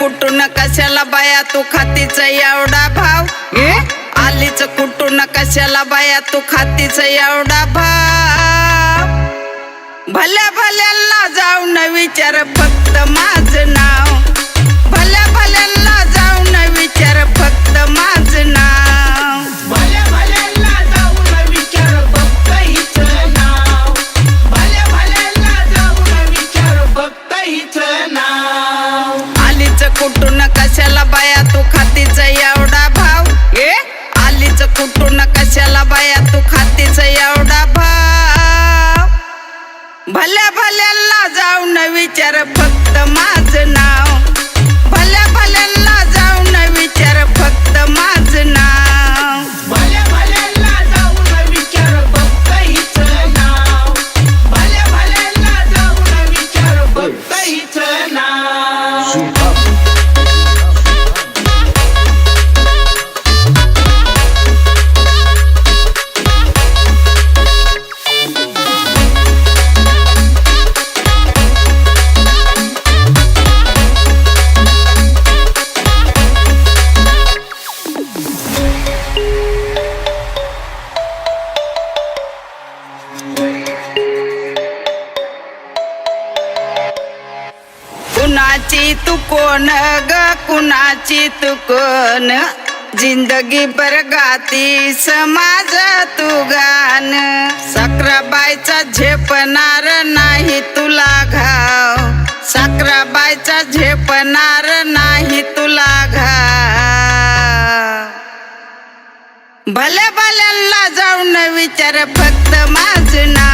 कुठून कशाला बाया तू खातीच एवढा भाव आलीच कुठून कशाला बाया तू खातीच एवढा भाव भल्या भल्यांना जाऊन विचार फक्त माझं नाव भल्या भल्यांना जाऊन विचार फक्त माझं नाव भल्या भल्यांना जाऊन विचार फक्त हिचं नाव भल्या भल्यांना जाऊन विचार फक्त हिचं नाव आलीच कुठून कशाला बाया तू खातीच एवढा भाव आलीच कुठून कशाला बाया तू खातीच एवढा भाव भल्या भल्यांना जाऊन विचार फक्त माझं नाव भल्या भल्यांना जाऊन विचार फक्त माझं नाव भल्या भल्यांना जाऊन विचार फक्त हिचं नाव भल्या भल्यांना जाऊन विचार फक्त हिचं नाव कुणाची तू कोण ग कुणाची तू कोण जिंदगी भर गाती समाज तू गान साखराबाईचा झेपणार नाही तुला घाव साखराबाईचा झेपणार नाही तुला घाव भल्या भल्यांना जाऊन विचार फक्त माझं नाव